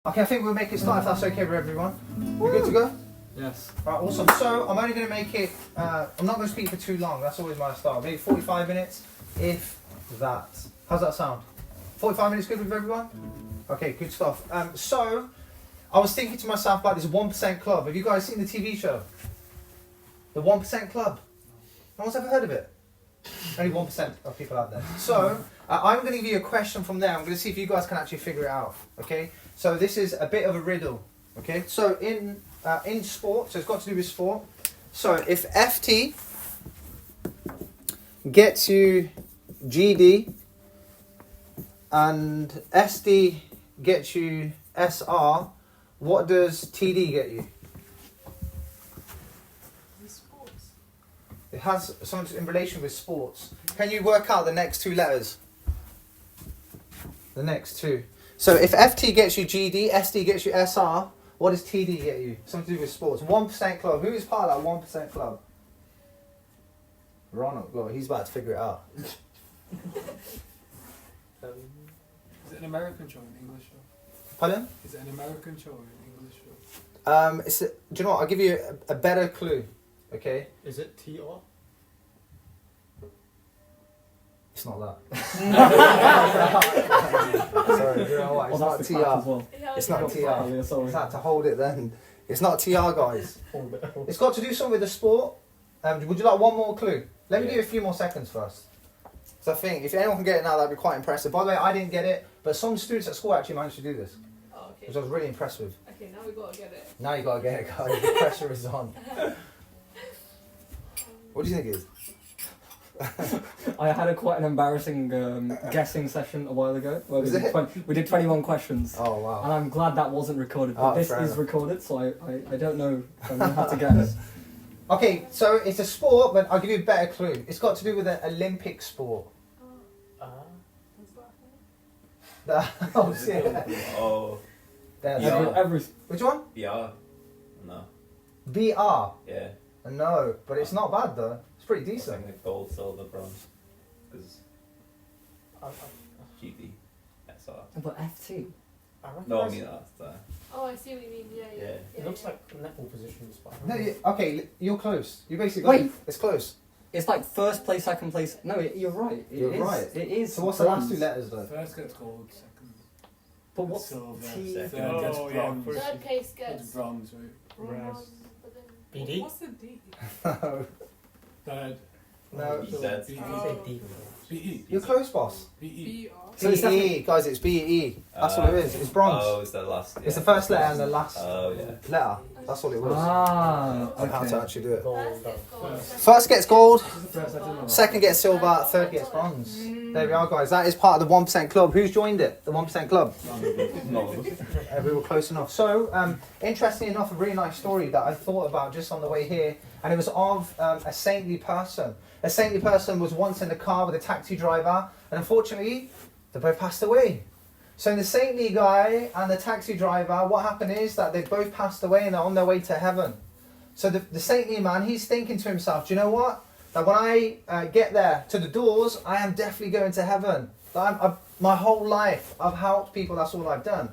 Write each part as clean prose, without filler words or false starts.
Okay, I think we'll make it start if that's okay with everyone. We good to go? Yes. Right, awesome. So I'm only going to make it, I'm not going to speak for too long. That's always my style. Maybe 45 minutes, if that. How's that sound? 45 minutes good with everyone? Okay, good stuff. So I was thinking to myself about this 1% Club. Have you guys seen the TV show? The 1% Club? No one's ever heard of it? Only 1% of people out there. So I'm going to give you a question from there. I'm going to see if you guys can actually figure it out. Okay? So this is a bit of a riddle. Okay? So in sport, so it's got to do with sport. So if FT gets you GD and SD gets you SR, what does TD get you? It has something in relation with sports. Can you work out the next two letters? The next two. So if FT gets you GD, SD gets you SR, what does TD get you? Something to do with sports. 1% Club. Who is part of that 1% Club? Ronald. Well, he's about to figure it out. Is it an American show or an English show? Pardon? Is it an American show or an English show? Do you know what? I'll give you a better clue. Okay? Is it TR? It's not that. Sorry, you know what? It's not TR. Well. It's not TR. Sorry. It's had to hold it then. It's not TR, guys. It's got to do something with the sport. Would you like one more clue? Let me give you a few more seconds first. So I think if anyone can get it now, that'd be quite impressive. By the way, I didn't get it, but some students at school actually managed to do this, Oh, okay. which I was really impressed with. Okay, now we gotta get it. Now you gotta get it, guys. The pressure is on. What do you think it is? I had quite an embarrassing guessing session a while ago. Where we did 21 questions. Oh wow. And I'm glad that wasn't recorded, but Oh, this fair is enough. recorded, so I don't know if I'm going to have to guess. Okay, so it's a sport, but I'll give you a better clue. It's got to do with an Olympic sport. Oh, shit. Oh, There, Yeah. there. Every Which one? yeah. No. BR. Yeah. No, but it's not bad though. It's pretty I decent. think gold, silver, bronze. Because GD, SR. but FT. No, I mean that's Oh, I see what you mean. Yeah. Yeah. It looks like netball positions, but No, okay, you're close. You basically got Wait. It's close. It's like first place, second place. No, you're right. You're is, right. It is. So what's the last bronze. two letters though? First gets gold, second But what's silver, T? third Second. gets Oh, yeah, bronze. first- Third place It's gets bronze, right? bronze, but then BD? what's the D? No. Third. No. BZ. Oh. BE. You're close, boss. BE. BR. So it's BE, guys, it's BE. That's what it is. It's bronze. Oh, it's the last. It's the first letter and the last Oh yeah. letter. That's what it was. Ah, On how to okay. actually do it. First gets gold. First gets gold, First, I didn't know that. second gets silver, third gets bronze. There we are, guys. That is part of the 1% Club. Who's joined it? The 1% Club. No. We were close enough. So, interestingly enough, a really nice story that I thought about just on the way here, and it was of a saintly person. A saintly person was once in the car with a taxi driver, and unfortunately, they both passed away. So the saintly guy and the taxi driver, what happened is that they both passed away and they're on their way to heaven. So the saintly man, he's thinking to himself, do you know what? That when I get there to the doors, I am definitely going to heaven. That my whole life, I've helped people, that's all I've done.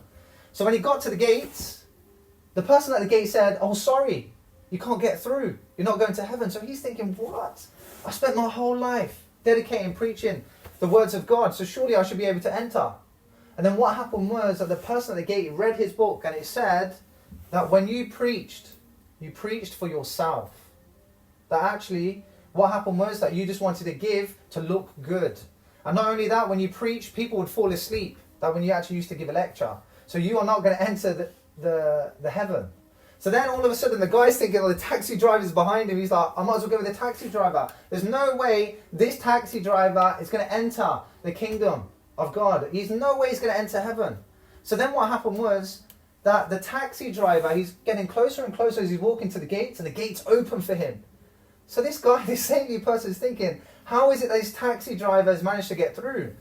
So when he got to the gates, the person at the gate said, oh, sorry, you can't get through. You're not going to heaven. So he's thinking, what? I spent my whole life dedicating, preaching the words of God, so surely I should be able to enter. And then what happened was that the person at the gate read his book, and it said that when you preached for yourself. That actually, what happened was that you just wanted to give to look good. And not only that, when you preached, people would fall asleep. That when you actually used to give a lecture. So you are not going to enter the heaven. So then all of a sudden the guy's thinking, oh, the taxi driver's behind him. He's like, I might as well go with the taxi driver. There's no way this taxi driver is going to enter the kingdom of God. There's no way he's going to enter heaven. So then what happened was that the taxi driver, he's getting closer and closer as he's walking to the gates, and the gates open for him. So this guy, this saintly person is thinking, how is it that this taxi driver has managed to get through?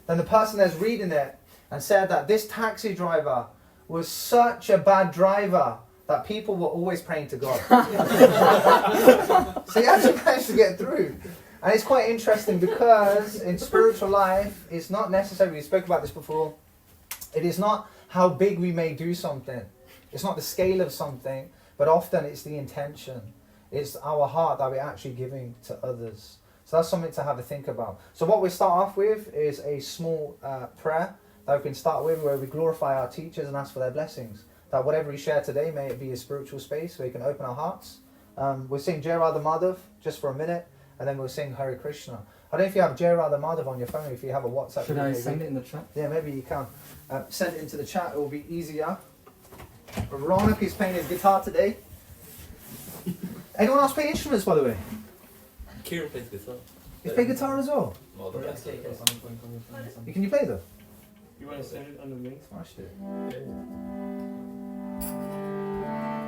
Then the person that's reading it and said that this taxi driver was such a bad driver that people were always praying to God. So he actually managed to get through. And it's quite interesting because in spiritual life, it's not necessarily, we spoke about this before, it is not how big we may do something. It's not the scale of something, but often it's the intention. It's our heart that we're actually giving to others. So that's something to have a think about. So what we start off with is a small prayer that we can start with, where we glorify our teachers and ask for their blessings. That whatever we share today, may it be a spiritual space where we can open our hearts. We'll sing Jai Radha Madhav just for a minute, and then we'll sing Hare Krishna. I don't know if you have Jai Radha Madhav on your phone, if you have a WhatsApp. Should I send it in the chat? Yeah, maybe you can. Send it into the chat, it will be easier. Ronak is playing his guitar today. Anyone else play instruments, by the way? Kieran plays guitar. You play guitar as well? Well, the rest of it. Can you play though? You want to send it on the link? Smash it.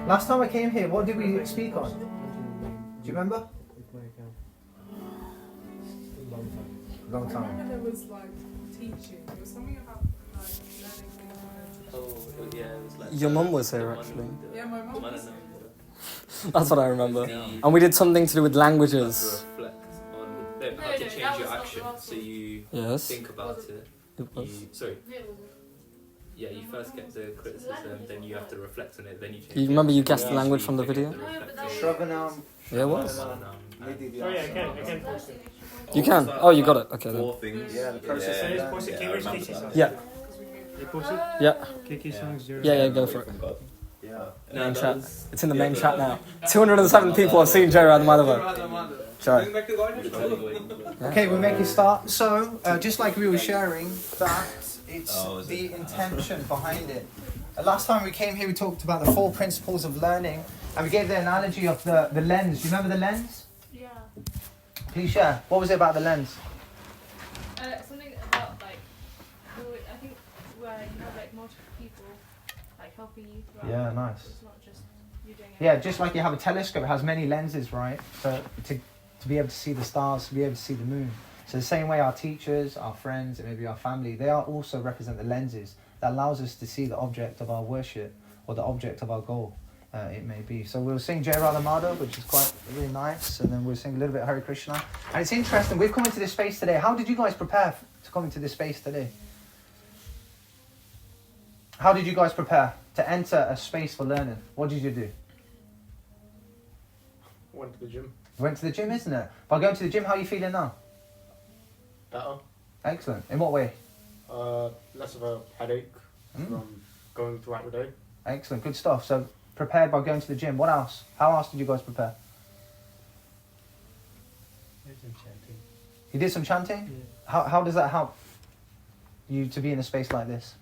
Last time I came here, what did we speak on? Do you remember? Long I time. remember there was like teaching. There was something about like learning things. Oh, yeah, it was like. Your mum was here, actually. Yeah, my mum was. That's what I remember. And we did something to do with languages. Reflect on. No, No, how to no, change that your was not action. the last So one. you Yes. think about it. It was. Sorry. Yeah, it was Yeah, you first get the criticism, then you have to reflect on it, then you change. You remember you guessed the language from the video? No, but that was- Shravanam. Yeah, it was. Oh yeah, I can post it. You can. Oh, you got it. Okay then. 4 things. Yeah, the process So of it's learning. posted Cambridge KCSoc. Yeah. You posted Yeah. KCSoc 0. Yeah, go for it. Yeah. Main chat. It's in the main chat now. 207 people have seen Jai Radha Madhava. Jai. Okay, we'll make it start. So, just like we were sharing, that it's is the it? intention behind it. Last time we came here, we talked about the 4 principles of learning, and we gave the analogy of the lens. Do you remember the lens? Yeah. Please share. What was it about the lens? Something about like, I think where you have like multiple people like helping you throughout. Yeah, nice. It's not just you doing it. Yeah, just like you have a telescope, it has many lenses, right? So to be able to see the stars, to be able to see the moon. So the same way our teachers, our friends, and maybe our family, they are also represent the lenses that allows us to see the object of our worship or the object of our goal, it may be. So we'll sing Jai Radha Madhav, which is quite really nice, and then we'll sing a little bit of Hare Krishna. And it's interesting, we've come into this space today. How did you guys prepare to come into this space today? How did you guys prepare to enter a space for learning? What did you do? Went to the gym. Went to the gym, isn't it? By going to the gym, how are you feeling now? Better. Excellent. In what way? Less of a headache from going throughout the day. Excellent. Good stuff. So prepared by going to the gym. What else? How else did you guys prepare? Did some chanting. You did some chanting? Yeah. How does that help you to be in a space like this?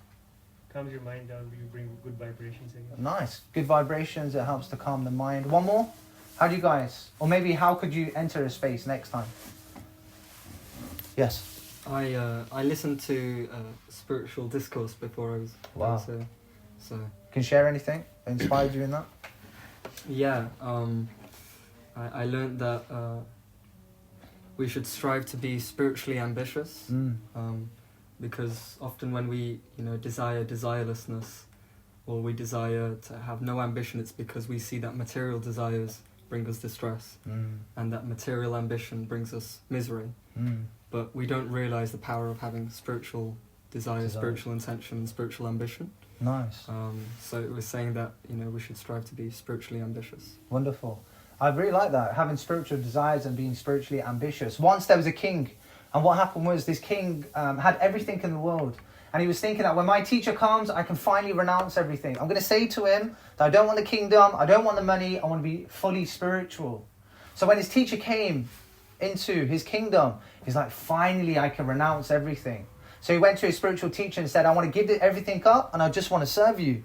Calms your mind down, you bring good vibrations in. Nice. Good vibrations. It helps to calm the mind. One more? How do you guys, or maybe how could you enter a space next time? Yes. I listened to spiritual discourse before I was Wow. here. So Can you share anything that inspired you in that? yeah, I learned that we should strive to be spiritually ambitious. Because often when we desire desirelessness, or we desire to have no ambition, it's because we see that material desires bring us distress, and that material ambition brings us misery. But we don't realise the power of having spiritual desire, spiritual intention, and spiritual ambition. Nice. So it was saying that we should strive to be spiritually ambitious. Wonderful. I really like that, having spiritual desires and being spiritually ambitious. Once there was a king, and what happened was this king had everything in the world. And he was thinking that when my teacher comes, I can finally renounce everything. I'm going to say to him that I don't want the kingdom, I don't want the money, I want to be fully spiritual. So when his teacher came into his kingdom, he's like, finally I can renounce everything. So he went to his spiritual teacher and said, I want to give everything up and I just want to serve you.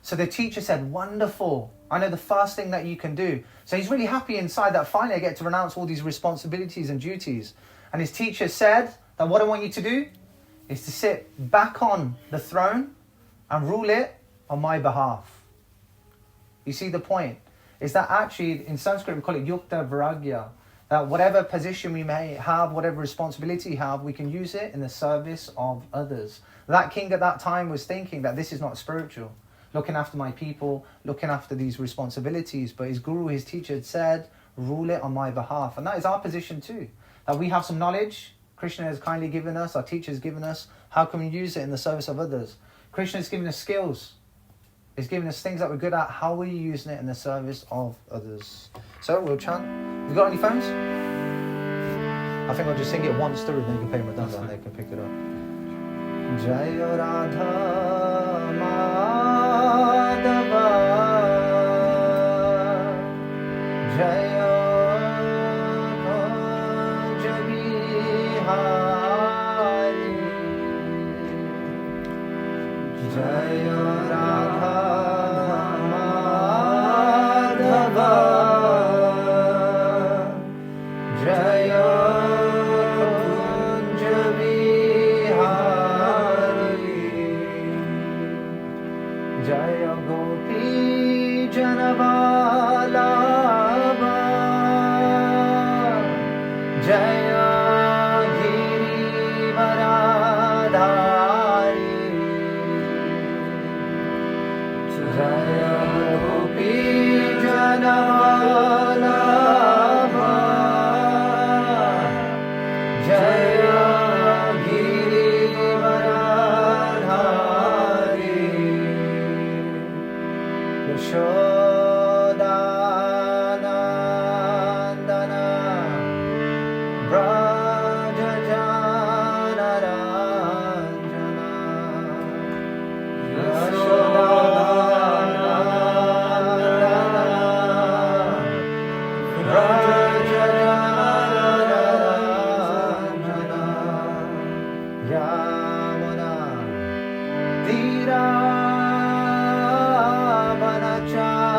So the teacher said, wonderful, I know the first thing that you can do. So he's really happy inside that finally I get to renounce all these responsibilities and duties. And his teacher said that what I want you to do is to sit back on the throne and rule it on my behalf. You see the point? Is that actually, in Sanskrit we call it yukta viragya, that whatever position we may have, whatever responsibility we have, we can use it in the service of others. That king at that time was thinking that this is not spiritual, looking after my people, looking after these responsibilities, but his guru, his teacher had said, rule it on my behalf. And that is our position too, that we have some knowledge, Krishna has kindly given us, our teacher has given us, how can we use it in the service of others? Krishna is giving us skills. He's giving us things that we're good at. How are you using it in the service of others? So we'll chant. You got any phones? I think I'll just sing it once through, then you can play Madonna and they can pick it up. Jaya Radha Madhava Jaya Kunja Bihari Jaya Radha Madhava Jaya Kunja Bihari Jaya Gopi Janavalabha Jaya Girivaradhari Jaya Gopi Janavalabha Jaya Girivaradhari Yashodanandana Brajajanarajanana Yashodanandana Brajajanarajanana Yamuna Tira Vanachari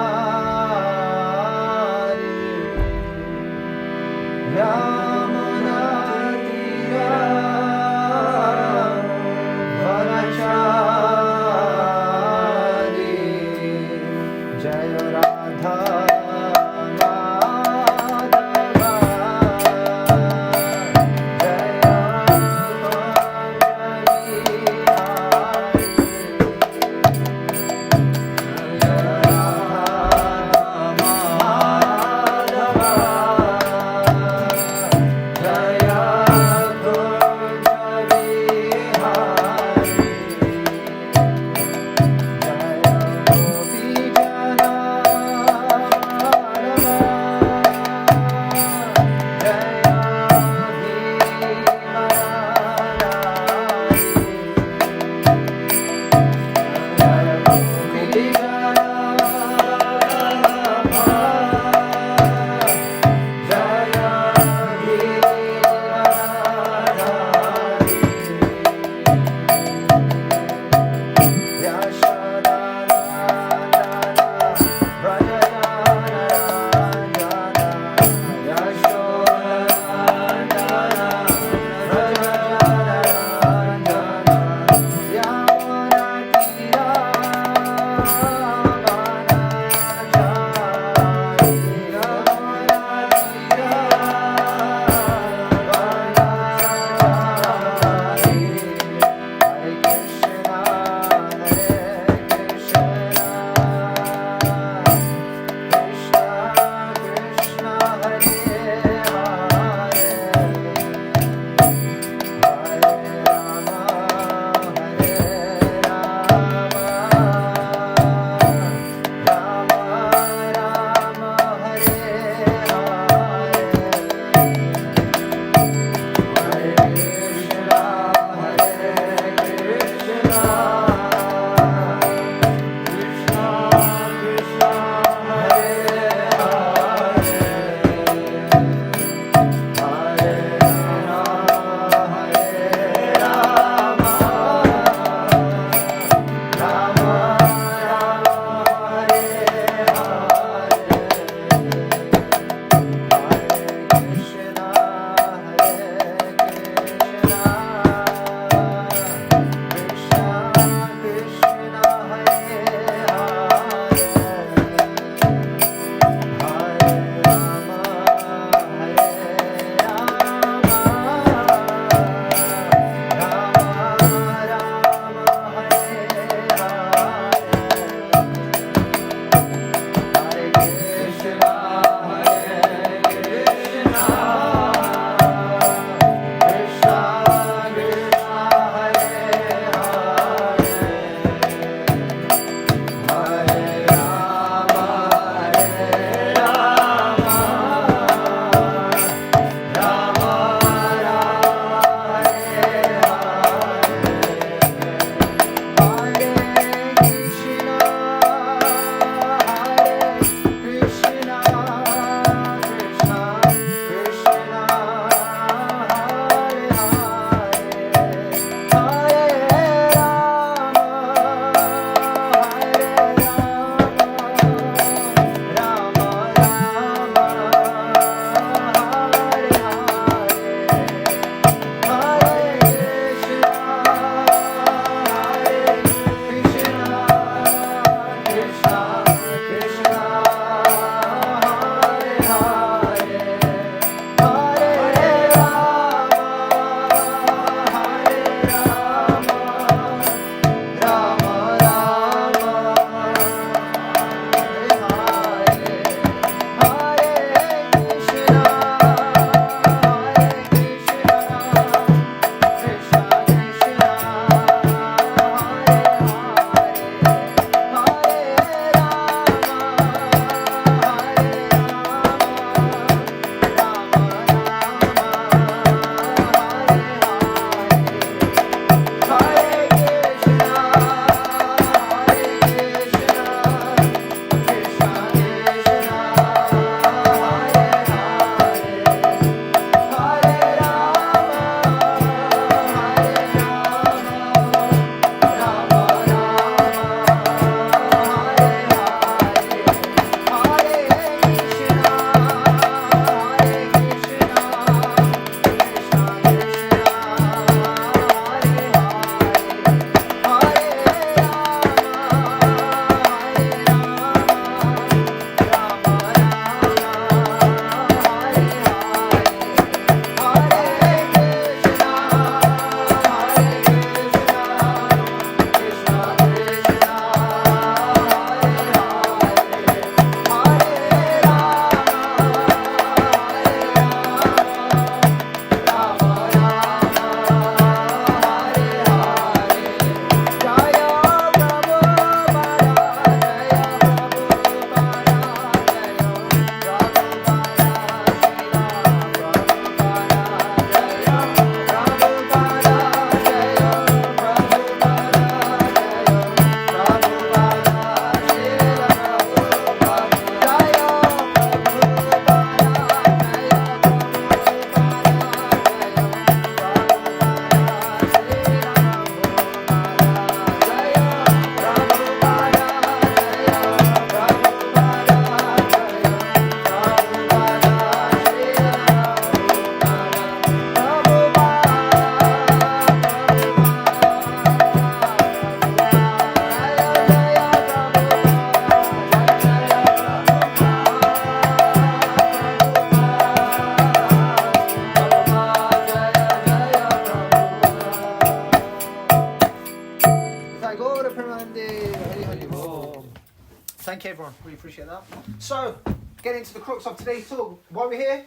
Thank you, everyone. Really appreciate that. So, getting into the crux of today's talk. Why are we here?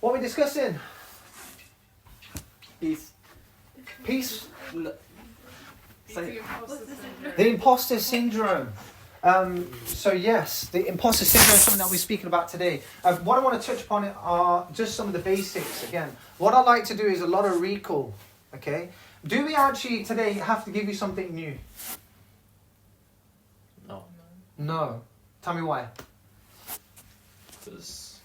What are we discussing? Peace. Peace. It's the imposter syndrome. The imposter syndrome. So yes, the imposter syndrome is something that we're speaking about today. What I want to touch upon are just some of the basics again. What I like to do is a lot of recall. Okay. Do we actually today have to give you something new? No, No. Tell me why. because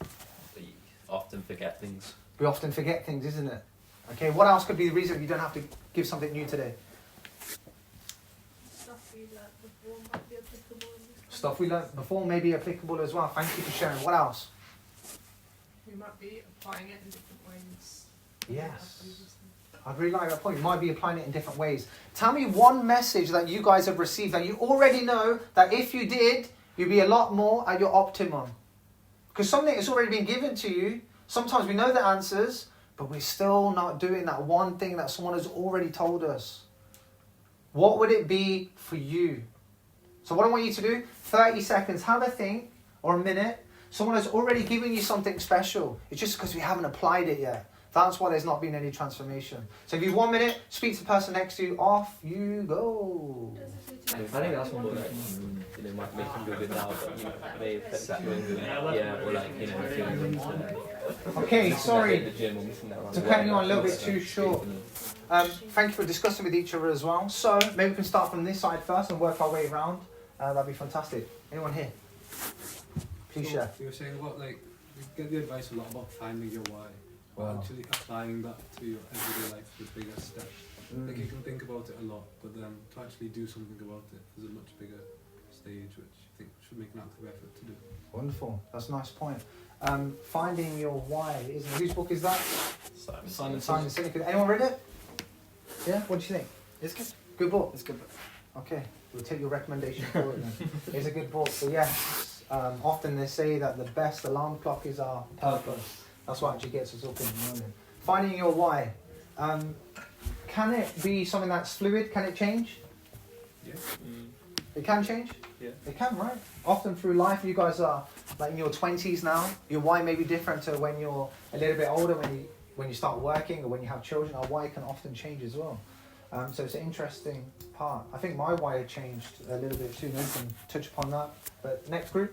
we often forget things. We often forget things, isn't it? Okay. What else could be the reason you don't have to give something new today? Stuff we learnt before might be applicable in this Stuff we learned before may be applicable as well. Thank you for sharing. What else? We might be applying it in different ways. Yes. I really like that point. You might be applying it in different ways. Tell me one message that you guys have received that you already know that if you did, you'd be a lot more at your optimum. Because something has already been given to you. Sometimes we know the answers, but we're still not doing that one thing that someone has already told us. What would it be for you? So what I want you to do, 30 seconds, have a think, or a minute. Someone has already given you something special. It's just because we haven't applied it yet. That's why there's not been any transformation. So if you have 1 minute, speak to the person next to you, off you go. I think that's one that might make you feel good now, but may affect that when or like feeling Okay, sorry the gym or missing that run. to cut you on a little bit too short. Thank you for discussing with each other as well. So maybe we can start from this side first and work our way around. That'd be fantastic. Anyone here? Please share. You were saying about like you get the advice a lot about finding your why, but actually applying that to your everyday life is a bigger step. Like you can think about it a lot, but then to actually do something about it is a much bigger stage, which I think should make an active effort to do. Wonderful. That's a nice point. Finding your why, isn't it? Whose book is that? Simon Sinek. Anyone read it? Yeah? What do you think? It's good. Good book? It's good. Okay. We'll take your recommendation for it then. It's a good book. But yes, often they say that the best alarm clock is our purpose. That's what actually gets us up in the morning. Finding your why. Can it be something that's fluid? Can it change? Yeah. It can change? Yeah. It can, right? Often through life, you guys are like in your 20s now. Your why may be different to when you're a little bit older, when you start working or when you have children. Our why can often change as well. So it's an interesting part. I think my why changed a little bit too. Maybe we can touch upon that. But next group?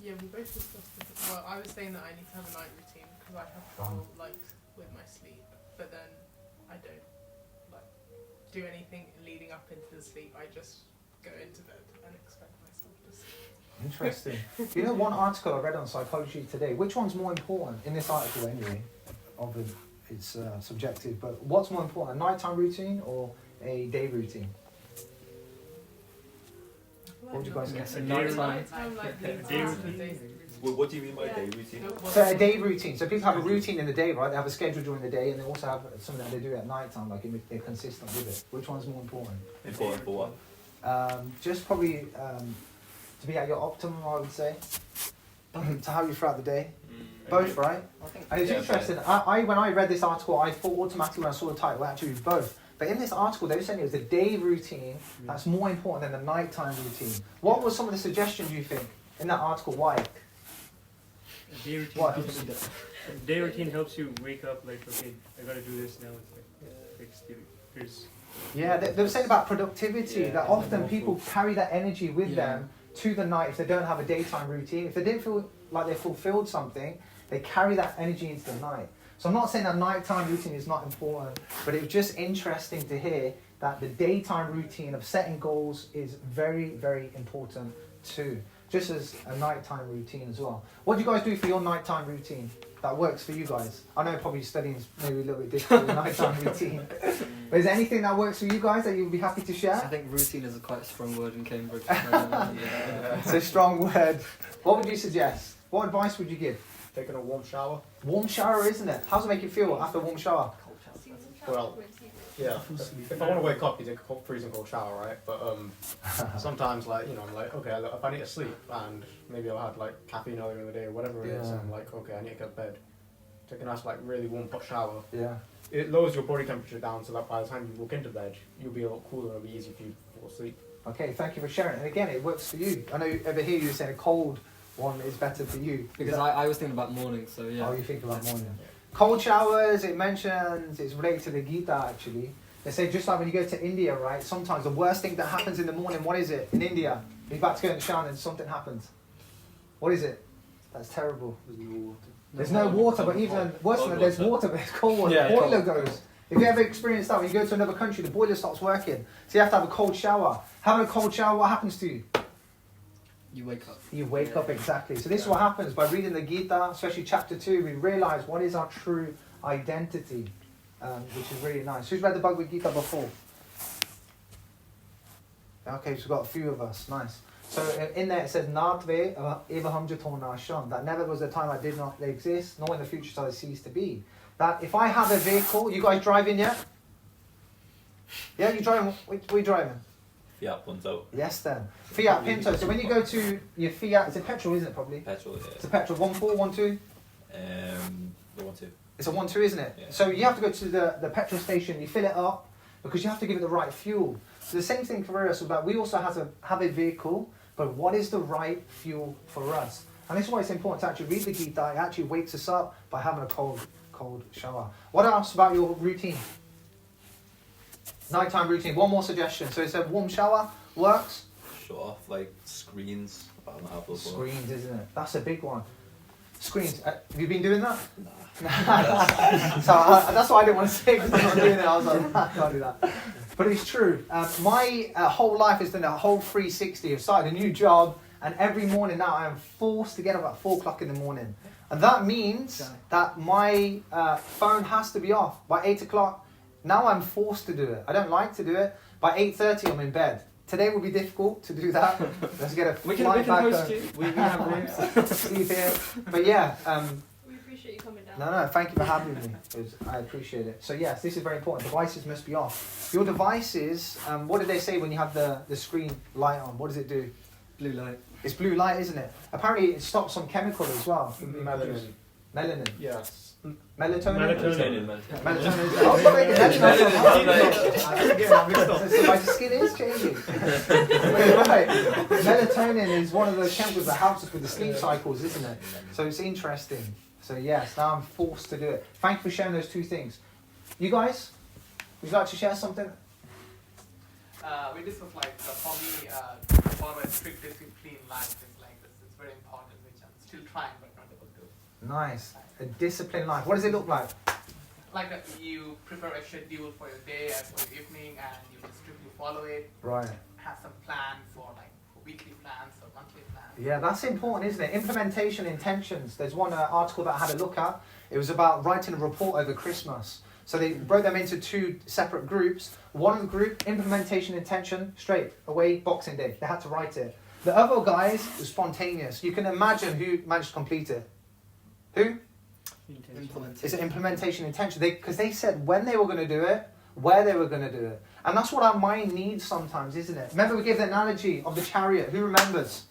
Yeah, we both discussed it. Well, I was saying that I need to have a night routine because I have trouble like with my sleep, but then I don't like do anything leading up into the sleep. I just go into bed and expect myself to sleep. Interesting. You know, one article I read on Psychology Today, which one's more important in this article anyway? It's subjective, but what's more important, a nighttime routine or a day routine? What would you guys guess? A day Nighttime, routine. like Day the routine. day. What do you mean by day routine? So a day routine. So people have a routine in the day, right? They have a schedule during the day, and they also have something that they do at night time, like they're consistent with it. Which one's more important? Important for what? Just probably to be at your optimum, I would say. To have you throughout the day. Both, right? And it's interesting. I when I read this article, I thought automatically when I saw the title, well, actually it was both. But in this article, they were saying it was the day routine that's more important than the nighttime routine. What were some of the suggestions you think in that article? Why? A day routine What? helps you. A day routine helps you wake up like, okay, I gotta do this now. It's like there's Yeah, they were saying about productivity, Yeah, that often people carry that energy with Yeah. them to the night if they don't have a daytime routine. If they didn't feel like they fulfilled something, they carry that energy into the night. So I'm not saying that nighttime routine is not important, but it was just interesting to hear that the daytime routine of setting goals is very, very important too. Just as a nighttime routine as well. What do you guys do for your nighttime routine that works for you guys? I know probably studying is maybe a little bit difficult, nighttime routine. But is there anything that works for you guys that you'd be happy to I share? think routine is a quite strong word in Cambridge. It's a strong word. What would you suggest? What advice would you give? Taking a warm shower. Warm shower, isn't it? How does it make you feel after a warm shower? Well, yeah. If I want to wake up, you take a freezing cold shower, right? But sometimes, like, I'm like, okay, if I need to sleep, and maybe I had like caffeine earlier in the day or whatever it is, Yeah. I'm like, okay, I need to get to bed. take a nice like really warm hot shower. Yeah. It lowers your body temperature down so that by the time you walk into bed, you'll be a lot cooler and it'll be easy for you to fall asleep. Okay, thank you for sharing. And again, it works for you. I know over here you were saying a cold one is better for you. Because I was thinking about morning, so yeah. Oh, you think about morning. Cold showers, it mentions, it's related to the Gita actually. They say just like when you go to India, right? Sometimes the worst thing that happens in the morning, what is it? In India, you're about to go in the shower and something happens. What is it? That's terrible. There's no water. There's no water, but even worse than that, there's water, but it's cold water. Yeah, The boiler cold. goes. If you ever experienced that, when you go to another country, the boiler stops working. So you have to have a cold shower. Having a cold shower, what happens to you? You wake up. You wake up, exactly. So this is what happens by reading the Gita, especially chapter 2, we realize what is our true identity, which is really nice. Who's read the Bhagavad Gita before? Okay, so we've got a few of us. Nice. So in there it says, Natve evaham jato nasham, that never was a time I did not exist, nor in the future shall I cease to be. That if I have a vehicle, you guys driving yet? Yeah, you driving? What are you driving? Fiat Punto. Yes then. Fiat Pinto. So when you go to your Fiat, it's a petrol, isn't it probably? Petrol, It's a petrol, 1.4, 1.2? The 1-2. It's a 1.2, isn't it? Yeah. So you have to go to the petrol station, you fill it up, because you have to give it the right fuel. So the same thing for us, about we also have to have a vehicle, but what is the right fuel for us? And this is why it's important to actually read the Gita. It actually wakes us up by having a cold shower. What else about your routine? Nighttime routine. One more suggestion. So it's a warm shower works. Shut off like screens. I don't have those ones. Screens, isn't it? That's a big one. Screens. Have you been doing that? Nah. So that's why I didn't want to say because I'm not doing it. I was like, I can't do that. But it's true. My whole life has done a whole 360. I've started a new job, and every morning now I am forced to get up at 4 o'clock in the morning. And that means that my phone has to be off by 8 o'clock. Now I'm forced to do it. I don't like to do it. By 8:30 I'm in bed. Today will be difficult to do that. Let's get a We can flight back host home. you. We have rooms. Sleep here. But yeah, We appreciate you coming down. no, thank you for having me. I appreciate it. So yes, this is very important. Devices must be off. Your devices, what did they say when you have the screen light on? What does it do? Blue light. It's blue light, isn't it? Apparently it stops some chemical as well. Melanin. Melanin. Yes. Melatonin? Melatonin. Melatonin. Oh, you're making melatonin. So my skin is changing. But you're right. Melatonin is one of those chemicals that helps us with the sleep cycles, isn't it? So it's interesting. So yes, now I'm forced to do it. Thank you for sharing those two things. You guys, would you like to share something? We discussed like for me, follow a strict discipline life is like this. It's very important, which I'm still trying but not able to. Nice. A disciplined life. What does it look like? Like you prepare a schedule for your day and for your evening, and you just strictly follow it. Right. Have some plan for like for weekly plans or monthly plans. Yeah, that's important, isn't it? Implementation intentions. There's one article that I had a look at. It was about writing a report over Christmas. So they broke them into 2 separate groups. One of the group, implementation intention, straight away, Boxing Day. They had to write it. The other guys were spontaneous. You can imagine who managed to complete it. Who? It's an implementation intention. Because they said when they were going to do it, where they were going to do it. And that's what our mind needs sometimes, isn't it? Remember we gave the analogy of the chariot. Who remembers?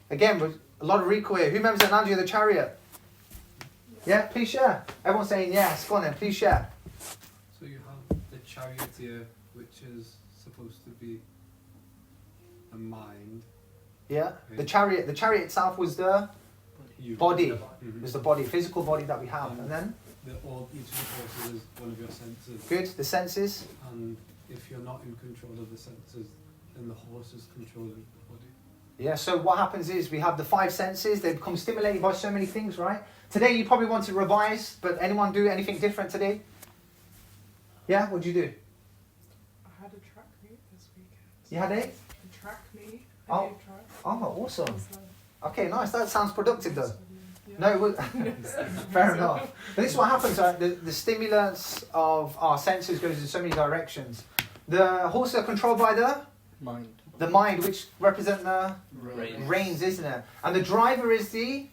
Again, with a lot of recall here. Who remembers the analogy of the chariot? Yeah, please share. Everyone's saying yes. Go on then, please share. So you have the charioteer, which is supposed to be a mind. Yeah. The chariot itself was the You. body. Mhm. Was the body, physical body that we have. And then, Each of the horses is one of your senses. good, the senses. And if you're not in control of the senses, then the horse is controlling the body. Yeah, so what happens is we have the 5 senses. They become stimulated by so many things, right? Today you probably want to revise, but anyone do anything different today? Yeah, what'd you do? I had a track meet this weekend. You had it? A track meet. Oh. Oh, awesome. Okay, nice. That sounds productive though. No, it was fair enough. But this is what happens, right? The stimulus of our senses goes in so many directions. The horses are controlled by the mind, which represent the reins, isn't it? And the driver is the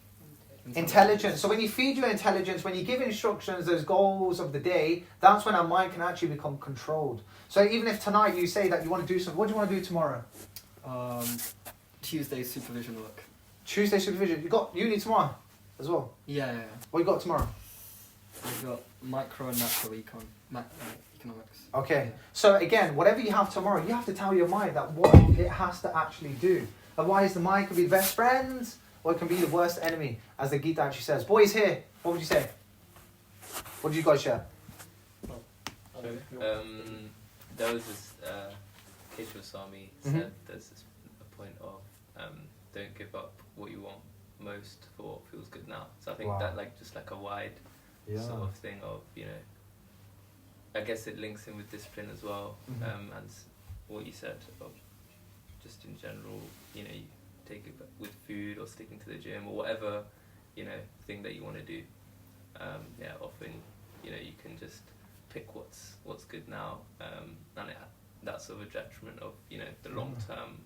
intelligence. So when you feed your intelligence, when you give instructions, those goals of the day, that's when our mind can actually become controlled. So even if tonight you say that you want to do something, what do you want to do tomorrow? Tuesday supervision work. Tuesday supervision. You got uni tomorrow as well. Yeah. What you got tomorrow? We've got micro and macro economics. Okay, so again, whatever you have tomorrow, you have to tell your mind that what it has to actually do. Otherwise, the mind could be the best friends, or it can be the worst enemy, as the Gita actually says. Boys here, what would you say? What did you guys share? There was this KCSoc said there's this a point of don't give up what you want most for what feels good now. So I think that like just like a wide sort of thing of, you know, I guess it links in with discipline as well, and what you said of just in general, you know, you take it with food or sticking to the gym or whatever, you know, thing that you want to do. Often, you know, you can just pick what's good now, and that's sort of a detriment of, you know, the long-term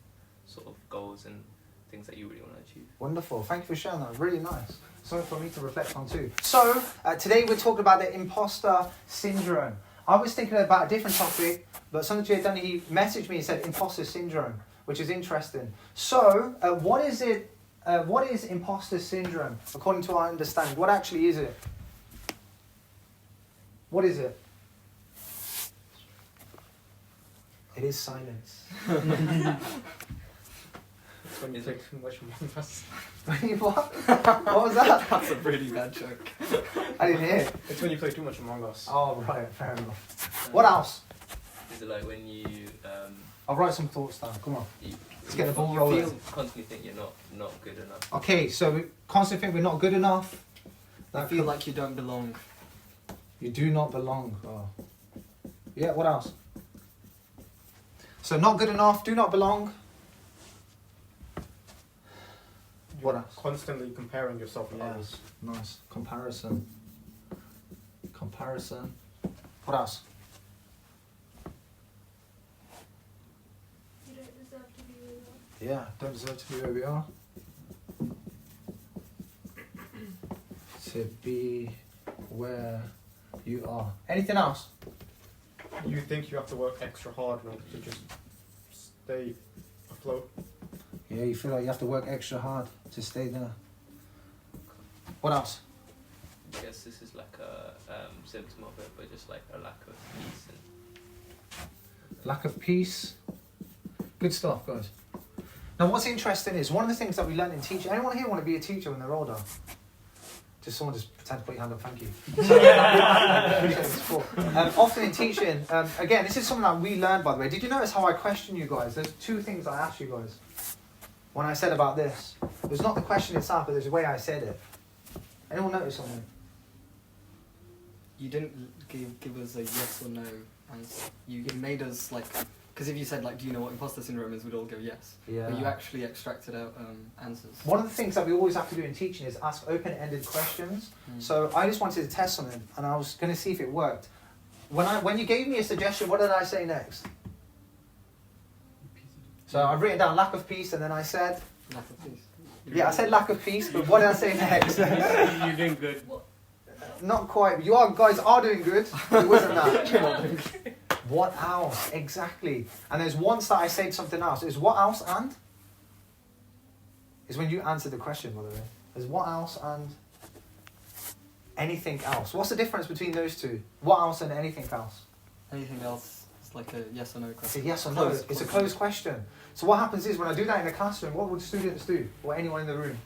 sort of goals and things that you really want to achieve. Wonderful, thank you for sharing that, really nice. Something for me to reflect on too. So, today we're talking about the imposter syndrome. I was thinking about a different topic, but something had done, he messaged me and said imposter syndrome, which is interesting. So, what is it? What is imposter syndrome, according to our understanding? What actually is it? What is it? It is silence. It's when you take too much Among Us. What? What was that? That's a really bad joke. I didn't hear. It's when you play too much Among Us. Oh, right, fair enough. What else? Is it like when you I'll write some thoughts down, come on. Let's get the ball you rolling. constantly think you're not good enough. Okay, so we constantly think we're not good enough. I feel like you don't belong. You do not belong. Oh. Yeah, what else? So not good enough, do not belong. What else? Constantly comparing yourself with Yeah. others. Nice. Comparison. Comparison. What else? You don't deserve to be where you are. Yeah, don't deserve to be where we are. To be where you are. Anything else? You think you have to work extra hard in order to just stay afloat. Yeah, you feel like you have to work extra hard to stay there. What else? I guess this is like a symptom of it, but just like a lack of peace and Lack of peace. Good stuff, guys. Now, what's interesting is one of the things that we learn in teaching. Anyone here want to be a teacher when they're older? Just someone just pretend to put your hand up. Thank you. So, appreciate the support. Often in teaching, again, this is something that we learned, by the way. Did you notice how I questioned you guys? There's two things I asked you guys when I said about this. It was not the question itself, but there's a way I said it. Anyone notice something? You didn't give us a yes or no answer. You made us like, because if you said like, do you know what imposter syndrome is, we'd all go yes. Yeah. But you actually extracted out answers. One of the things that we always have to do in teaching is ask open-ended questions. So I just wanted to test something, and I was going to see if it worked. When you gave me a suggestion, what did I say next? So I've written down lack of peace, and then I said... Lack of peace. Yeah, I said lack of peace, but what did I say next? You're doing good. Not quite. You guys are doing good. It wasn't that. What else? Exactly. And there's once that I said something else. Is what else and? Is when you answer the question, by the way. There's what else and anything else. What's the difference between those two? What else and anything else? Anything else is like a yes or no It's a question. yes or no. It's a closed question. So what happens is when I do that in the classroom, what would students do? Or anyone in the room?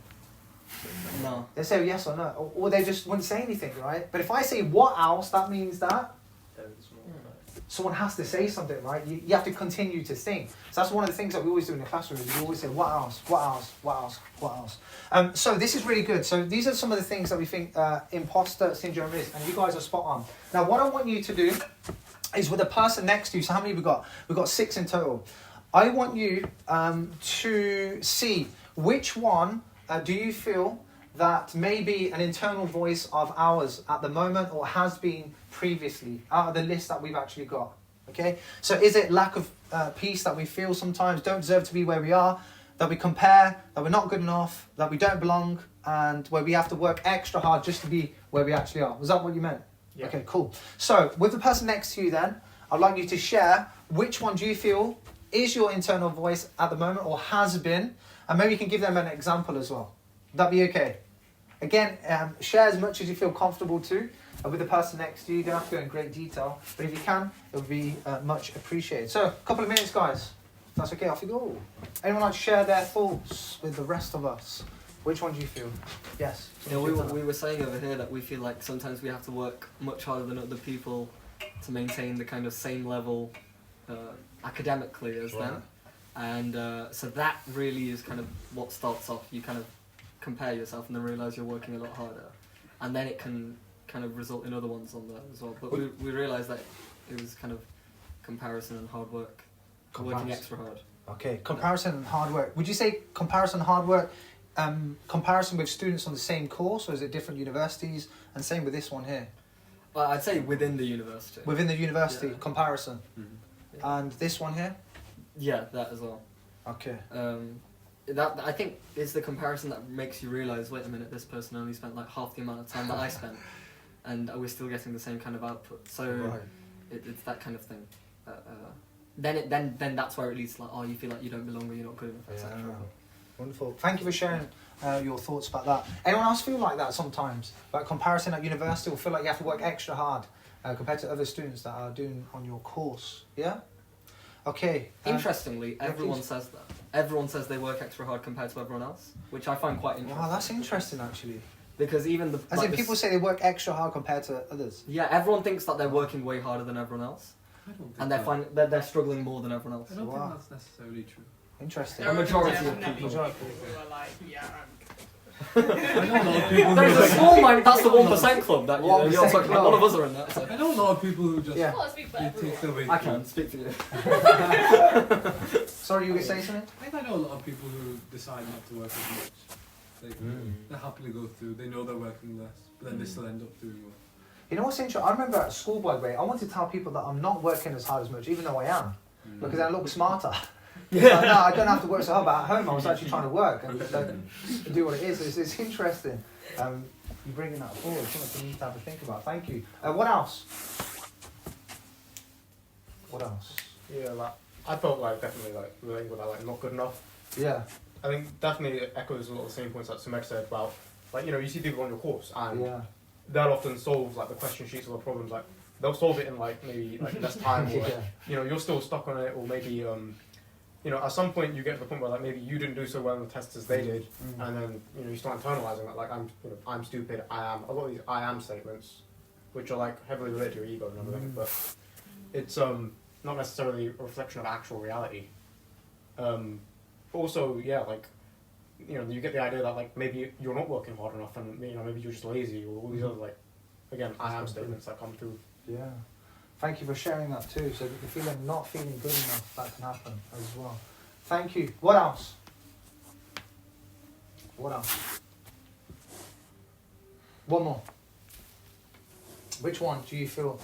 No. They say yes or no. Or they just wouldn't say anything, right? But if I say what else, that means that there is more. someone has to say something, right? You have to continue to think. So that's one of the things that we always do in the classroom. Is we always say, what else? What else? What else? What else? So this is really good. So these are some of the things that we think imposter syndrome is. And you guys are spot on. Now, what I want you to do is with the person next to you. So how many have we got? We've got 6 in total. I want you to see which one do you feel that may be an internal voice of ours at the moment or has been previously out of the list that we've actually got. Okay, so is it lack of peace that we feel sometimes, don't deserve to be where we are, that we compare, that we're not good enough, that we don't belong, and where we have to work extra hard just to be where we actually are? Was that what you meant? Yeah. Okay, cool. So with the person next to you then, I'd like you to share which one do you feel is your internal voice at the moment or has been, and maybe you can give them an example as well. Would that be okay? Again, share as much as you feel comfortable to. with the person next to you. You don't have to go in great detail, but if you can, it would be much appreciated. So, a couple of minutes, guys. If that's okay, off you go. Anyone like to share their thoughts with the rest of us? Which one do you feel? Yes. You know, we were saying over here that we feel like sometimes we have to work much harder than other people to maintain the kind of same level academically as them. And so that really is kind of what starts off. You kind of compare yourself and then realise you're working a lot harder. And then it can kind of result in other ones on there as well. But we realised that it was kind of comparison and hard work. Working extra hard. Okay, comparison and hard work. Would you say comparison and hard work, comparison with students on the same course, or is it different universities? And same with this one here. I'd say within the university. Within the university, Yeah. comparison. Mm-hmm. Yeah. And this one here? Yeah, that as well. Okay. That I think is the comparison that makes you realise, wait a minute, this person only spent like half the amount of time that I spent, and we're still getting the same kind of output. So it's that kind of thing. Then that's where it leads to like, oh, you feel like you don't belong or you're not good enough, etc. Yeah. Wonderful. Thank you for sharing your thoughts about that. Anyone else feel like that sometimes? About comparison at university, or feel like you have to work extra hard compared to other students that are doing on your course? Yeah? Okay. Interestingly, everyone says that. Everyone says they work extra hard compared to everyone else, which I find quite interesting. Wow, that's interesting actually. Because even the... As in people say they work extra hard compared to others. Yeah, everyone thinks that they're working way harder than everyone else. I don't think And they're struggling more than everyone else. I don't Wow. think that's necessarily true. Interesting. A majority of Definitely people. who are like, yeah, I know a lot of people There's who a small mind, that's the 1% club that you're 1% talking about. club. None of us are in that. So. I know a lot of people who just Yeah. I can't speak for they everyone. take their way I through. can speak for you. Sorry, you were saying something? I think I know a lot of people who decide not to work as much. They happily go through, they know they're working less, but then they still end up doing more. You know what's interesting? I remember at school, by the way, I wanted to tell people that I'm not working as hard as much, even though I am, because I look smarter. So, no, I don't have to work so hard, but at home I was actually trying to work and do what it is. It's interesting. You bringing that forward, something you need to have to think about. Thank you. What else? What else? Yeah, like I felt like definitely like relating with that, like not good enough. Yeah. I think definitely it echoes a lot of the same points that Sumed said about, like, you know, you see people on your course and Yeah. they'll often solve like the question sheets or the problems, like they'll solve it in like maybe like less time, or like, Yeah. you know, you're still stuck on it, or maybe you know, at some point you get to the point where like maybe you didn't do so well in the tests as they did, and then you know you start internalizing that, like I'm stupid, I am, a lot of these I am statements, which are like heavily related to your ego and everything, but it's not necessarily a reflection of actual reality. Also, yeah, like, you know, you get the idea that like maybe you're not working hard enough, and you know maybe you're just lazy, or all these other like, again, I am statements that come through. Yeah. Thank you for sharing that too. So if you're not feeling good enough, that can happen as well. Thank you. What else? What else? One more. Which one do you feel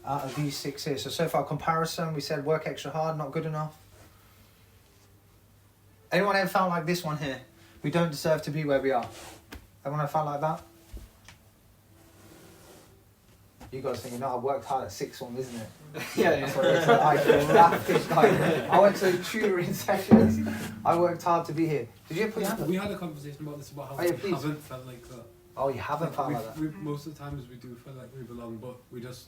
out of these 6 here? So far, comparison, we said work extra hard, not good enough. Anyone ever felt like this one here? We don't deserve to be where we are. Anyone ever felt like that? You guys think, you know, I worked hard at 6th form, isn't it? Yeah, That's what it is. I laughed this guy. I went to tutoring sessions. I worked hard to be here. Did you ever put your hand up? We had a conversation about this, about how Oh, yeah, we please. haven't felt like that. Oh, you haven't felt like that? Most of the times we do feel like we belong, but we just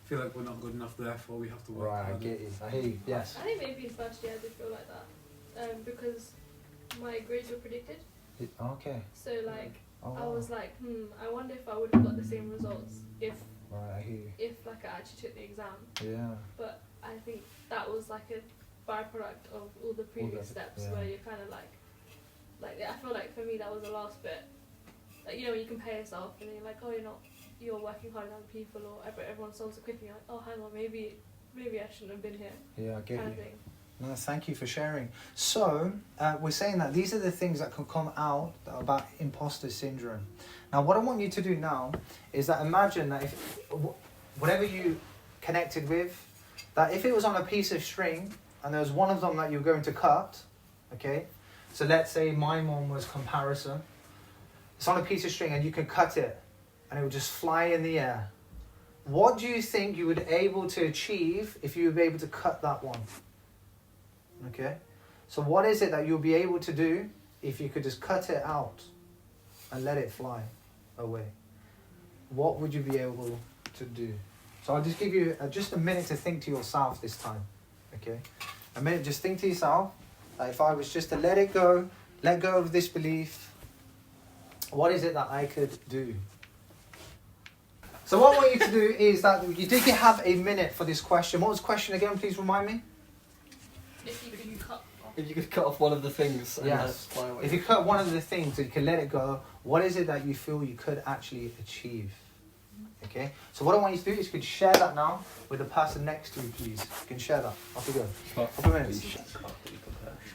feel like we're not good enough, therefore we have to work Right, I harder. get you. I hear you. Yes. I think maybe in first year I did feel like that, because my grades were predicted. Okay. So like Oh, I was like, I wonder if I would have got the same results right, I hear you. if like I actually took the exam. Yeah. But I think that was like a byproduct of all the previous steps yeah. where you're kind of like I feel like for me that was the last bit. Like, you know, when you compare yourself and you're like, oh, you're working harder than other people, or everyone solves it quickly. You're like, oh, hang on, maybe I shouldn't have been here. Yeah, I get Kind you. of thing. No, thank you for sharing. So, we're saying that these are the things that can come out about imposter syndrome. Now, what I want you to do now is that imagine that if whatever you connected with, that if it was on a piece of string and there was one of them that you're going to cut, okay? So let's say my one was comparison. It's on a piece of string and you can cut it and it will just fly in the air. What do you think you would be able to achieve if you were able to cut that one? Okay, so what is it that you'll be able to do if you could just cut it out and let it fly away? what would you be able to do? So I'll just give you just a minute to think to yourself this time, okay? A minute, just think to yourself, if I was just to let go of this belief, what is it that I could do? So what I want you to do is that you did have a minute for this question. What was the question again? Please remind me. If you could cut off. If you could cut off one of the things and Yes. fly away. If you cut one of the things, you can let it go. What is it that you feel you could actually achieve? Okay. So what I want you to do is you could share that now with the person next to you, please. You can share that. Off you go. Couple minutes.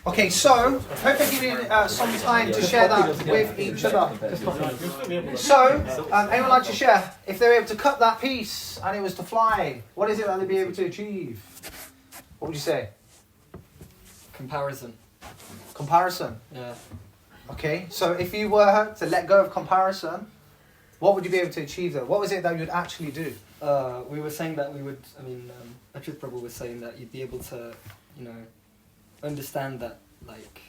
Okay. So hopefully give you some time to share that with each other. So anyone like to share? If they're able to cut that piece and it was to fly, what is it that they'd be able to achieve? What would you say? Comparison. Comparison. Yeah. Okay, so if you were to let go of comparison, what would you be able to achieve though? What was it that you'd actually do? We were saying that we would, Achith Prabhu was saying that you'd be able to, understand that, like,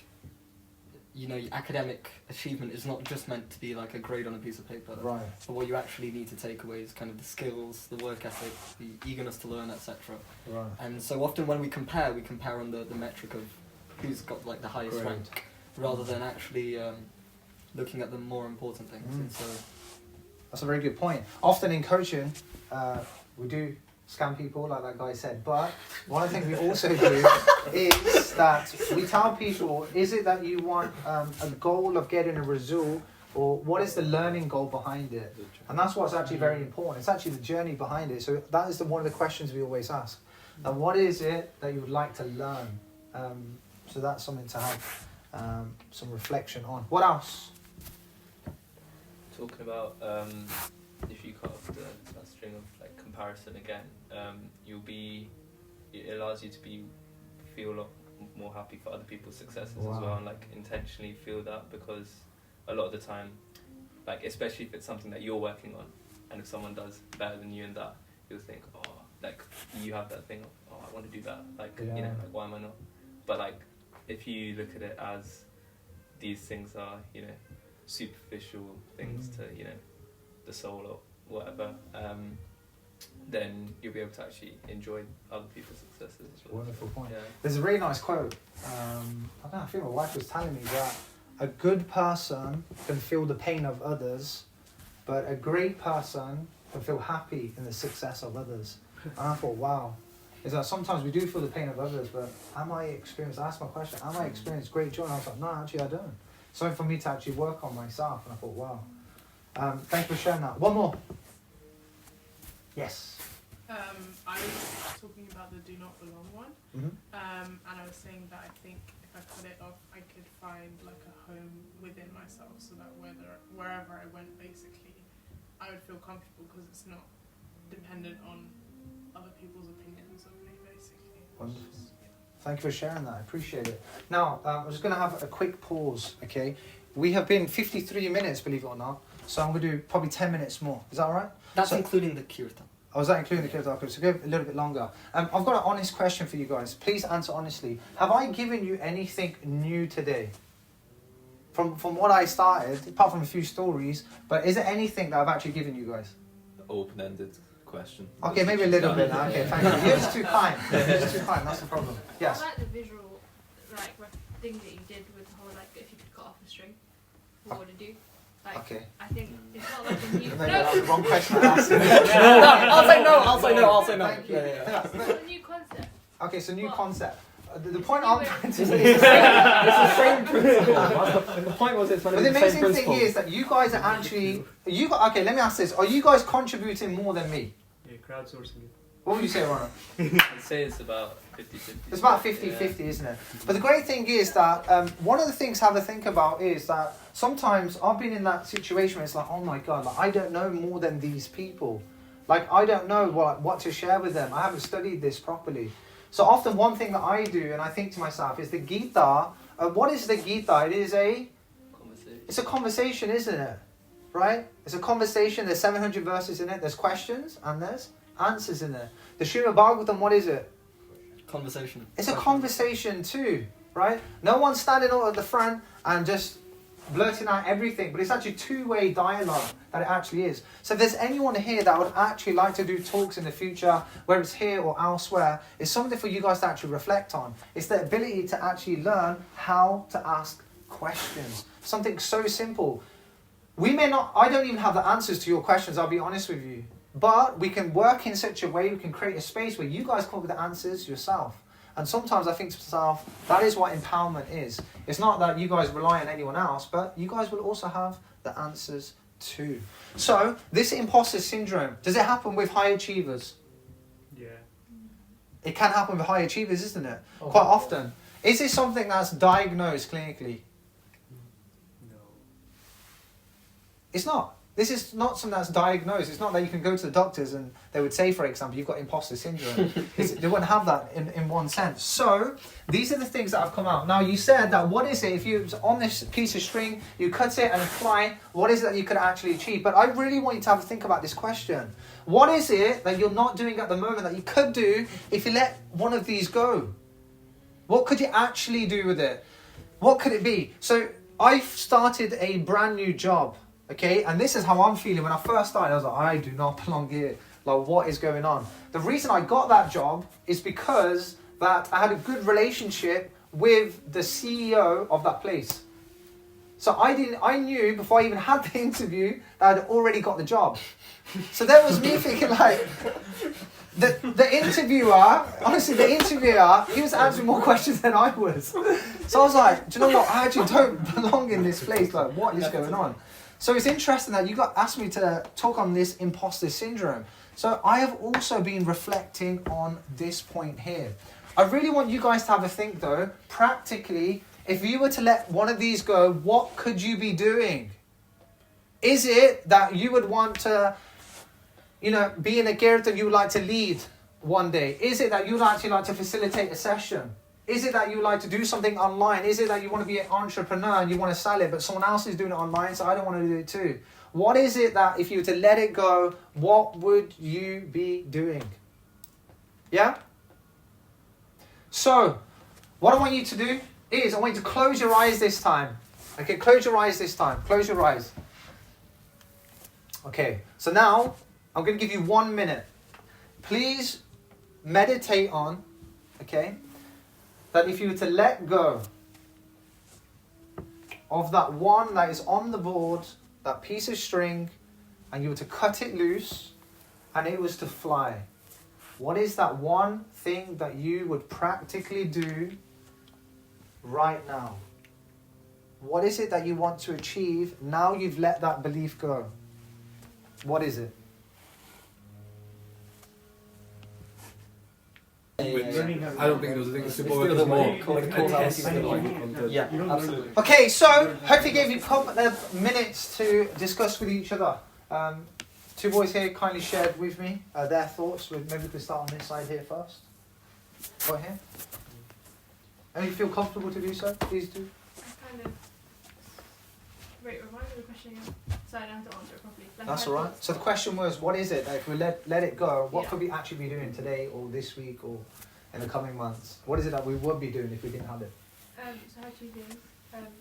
academic achievement is not just meant to be like a grade on a piece of paper. Right. But what you actually need to take away is kind of the skills, the work ethic, the eagerness to learn, etc. Right. And so often when we compare on the metric of who's got like the highest Great. rank, rather than actually looking at the more important things. Mm. And so That's a very good point. Often in coaching, we do scam people, like that guy said. But one of the things we also do is that we tell people, is it that you want a goal of getting a result, or what is the learning goal behind it? And that's what's actually very important. It's actually the journey behind it. So that is one of the questions we always ask. Now, what is it that you would like to learn? So that's something to have some reflection on. What else? Talking about if you cut off that string of like comparison again, it allows you to feel a lot more happy for other people's successes as well, and like intentionally feel that, because a lot of the time, like especially if it's something that you're working on, and if someone does better than you in that, you'll think, oh, like you have that thing of, oh, I want to do that, like like why am I not? But like if you look at it as these things are, superficial things to, the soul or whatever, then you'll be able to actually enjoy other people's successes as well. Wonderful point. Yeah. There's a really nice quote. I think my wife was telling me that a good person can feel the pain of others, but a great person can feel happy in the success of others. And I thought, wow. Is that sometimes we do feel the pain of others, but I asked my question, am I experiencing great joy? And I was like, no, actually I don't. Something for me to actually work on myself. And I thought, wow. Thanks for sharing that. One more. Yes. I was talking about the do not belong one, Mm-hmm. and I was saying that I think if I cut it off, I could find like a home within myself, so that wherever I went, basically, I would feel comfortable because it's not dependent on other people's opinions of me, basically. Wonderful. Thank you for sharing that. I appreciate it. Now, I'm just going to have a quick pause, okay? We have been 53 minutes, believe it or not, so I'm going to do probably 10 minutes more. Is that all right? that's including the kirtan. Oh, was that including the Kirtan? So go a little bit longer. I've got an honest question for you guys. Please answer honestly. Have I given you anything new today? From what I started, apart from a few stories, but is there anything that I've actually given you guys? Open-ended question. Okay, maybe a little bit. Okay, thank you. You're just too kind. You're just too kind. That's the problem. Yes. I like the visual, thing that you did with the whole, if you could cut off a string, what would it do? Okay. I think it's not like a new... Maybe that was the wrong question I asked. I'll say no. Thank you. Yeah. It's a new concept. Okay, so new What? concept. The point I'm trying to say It's the same principle. The point was it's But one the of the same amazing principle. thing is that you guys are actually... Okay, let me ask this. Are you guys contributing more than me? Yeah, crowdsourcing it. What would you say, Ronald? I'd say it's about 50-50. It's about 50-50, isn't it? But the great thing is that one of the things to have a think about is that sometimes I've been in that situation where it's like, oh my God, I don't know more than these people. I don't know what to share with them. I haven't studied this properly. So often one thing that I do, and I think to myself, is the Gita. What is the Gita? It is it's a conversation, isn't it? Right? It's a conversation. There's 700 verses in it. There's questions and there's answers in there. The Srimad Bhagavatam, what is it? Conversation. It's a conversation too, right? No one's standing out at the front and just blurting out everything, but it's actually two-way dialogue that it actually is. So if there's anyone here that would actually like to do talks in the future, whether it's here or elsewhere, it's something for you guys to actually reflect on. It's the ability to actually learn how to ask questions. Something so simple. I don't even have the answers to your questions, I'll be honest with you. But we can work in such a way, we can create a space where you guys come up with the answers yourself. And sometimes I think to myself, that is what empowerment is. It's not that you guys rely on anyone else, but you guys will also have the answers too. So, this imposter syndrome, does it happen with high achievers? Yeah. It can happen with high achievers, isn't it? Oh, Quite often. Is it something that's diagnosed clinically? No. It's not. This is not something that's diagnosed. It's not that you can go to the doctors and they would say, for example, you've got imposter syndrome. They wouldn't have that in one sense. So, these are the things that have come out. Now, you said that what is it, if you on this piece of string, you cut it and fly, what is it that you could actually achieve? But I really want you to have a think about this question. What is it that you're not doing at the moment that you could do if you let one of these go? What could you actually do with it? What could it be? So, I've started a brand new job. Okay, and this is how I'm feeling. When I first started, I was like, I do not belong here. Like, what is going on? The reason I got that job is because that I had a good relationship with the CEO of that place. So I knew before I even had the interview that I'd already got the job. So that was me thinking like, the interviewer, honestly, he was answering more questions than I was. So I was like, do you know what? I actually don't belong in this place. Like, what is going on? So it's interesting that you asked me to talk on this imposter syndrome. So I have also been reflecting on this point here. I really want you guys to have a think though, practically, if you were to let one of these go, what could you be doing? Is it that you would want to, be in a gear that you would like to lead one day? Is it that you'd actually like to facilitate a session? Is it that you like to do something online? Is it that you want to be an entrepreneur and you want to sell it, but someone else is doing it online, so I don't want to do it too? What is it that if you were to let it go, what would you be doing? Yeah? So, what I want you to do is, I want you to close your eyes this time. Okay, close your eyes this time. Close your eyes. Okay, so now, I'm going to give you 1 minute. Please meditate on, okay, that if you were to let go of that one that is on the board, that piece of string, and you were to cut it loose, and it was to fly, what is that one thing that you would practically do right now? What is it that you want to achieve now you've let that belief go? What is it? I don't think those are things super work is more. Yeah, absolutely. Okay, so hopefully gave you a couple of minutes to discuss with each other. Two boys here kindly shared with me their thoughts. Maybe we could start on this side here first. Right here. And you feel comfortable to do so? Please do. Wait, remind me of the question again. So I don't have to answer it properly. That's all right. So the question was, what is it that if we let it go, what could we actually be doing today or this week or in the coming months? What is it that we would be doing if we didn't have it? So I had two things.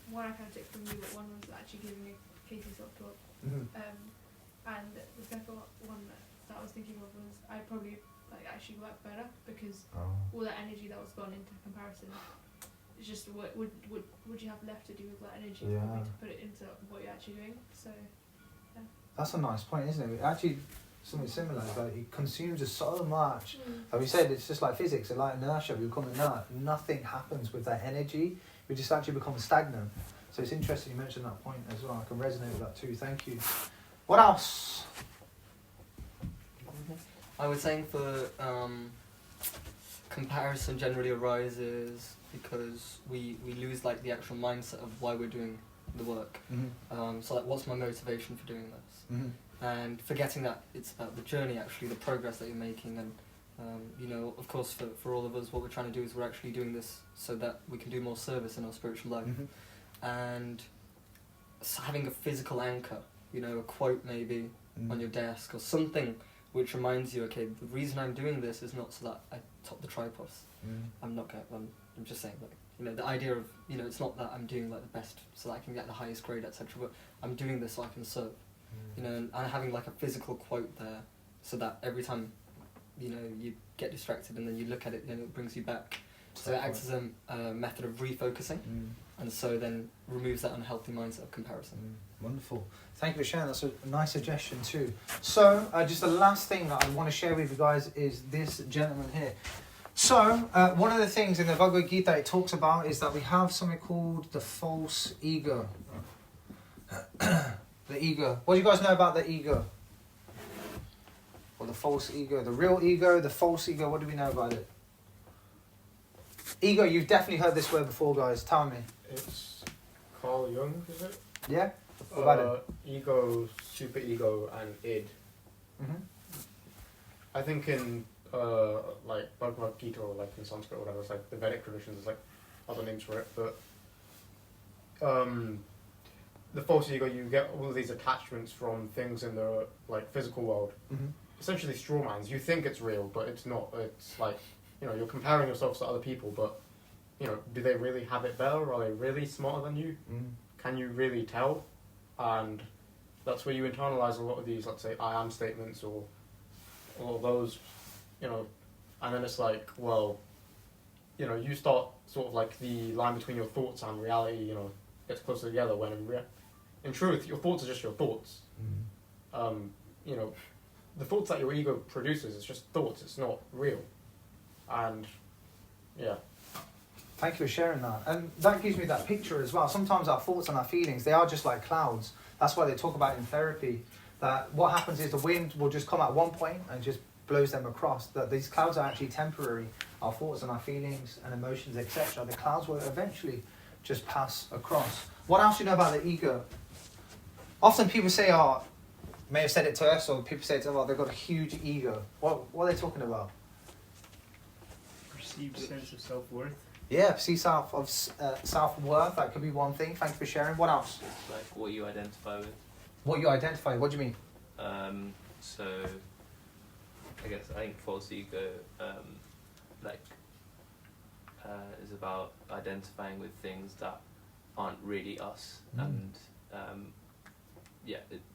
One I kind of took from you, but one was actually giving a KCSoc talk. And the second one that I was thinking of was I'd probably actually work better because all that energy that was gone into comparison. It's just what would you have left to do with that energy? Yeah. Probably to put it into what you're actually doing. So yeah. That's a nice point, isn't it? Actually, something similar. It's like it consumes us so much. Like we said, it's just like physics. It's like inertia. We become inert. Nothing happens with that energy. We just actually become stagnant. So it's interesting you mentioned that point as well. I can resonate with that too. Thank you. What else? I was saying for comparison generally arises because we lose the actual mindset of why we're doing the work. So what's my motivation for doing this? And forgetting that it's about the journey, actually, the progress that you're making. And of course for all of us, what we're trying to do is we're actually doing this so that we can do more service in our spiritual life. And so having a physical anchor, a quote maybe on your desk or something which reminds you, okay, the reason I'm doing this is not so that I top the tripos. I'm not going. I'm just saying, like, you know, the idea of, you know, it's not that I'm doing like the best so that I can get the highest grade, etc. But I'm doing this so I can serve. You know, and having like a physical quote there, so that every time, you know, you get distracted and then you look at it, then it brings you back. So it acts as a method of refocusing, and so then removes that unhealthy mindset of comparison. Wonderful. Thank you for sharing. That's a nice suggestion too. So, just the last thing that I want to share with you guys is this gentleman here. So, one of the things in the Bhagavad Gita it talks about is that we have something called the false ego. The ego. What do you guys know about the ego? Or the false ego? The real ego, the false ego, what do we know about it? Ego, you've definitely heard this word before, guys. Tell me. It's Carl Jung, is it? Yeah? What about it? Ego, superego, and id. Mm-hmm. I think in like Bhagavad Gita or like in Sanskrit or whatever, it's like the Vedic traditions, there's like other names for it, but the false ego, you get all of these attachments from things in the like physical world. Essentially straw mans. You think it's real, but it's not. It's like, you know, you're comparing yourself to other people, but, you know, do they really have it better? Are they really smarter than you? Can you really tell? And that's where you internalize a lot of these, let's say, I am statements or those, you know, and then it's like, well, you know, you start sort of like the line between your thoughts and reality, you know, gets closer together when in truth, your thoughts are just your thoughts. You know, the thoughts that your ego produces is just thoughts, it's not real. And yeah. Thank you for sharing that. And that gives me that picture as well. Sometimes our thoughts and our feelings, they are just like clouds. That's why they talk about in therapy that what happens is the wind will just come at one point and just blows them across. That these clouds are actually temporary. Our thoughts and our feelings and emotions, etc. The clouds will eventually just pass across. What else do you know about the ego? Often people say, oh, may have said it to us, or people say to them, oh, they've got a huge ego. What are they talking about? Perceived sense of self-worth. Yeah, self-worth, that could be one thing. Thank you for sharing. What else? It's like what you identify with. What you identify, what do you mean? So, I think false ego, is about identifying with things that aren't really us, and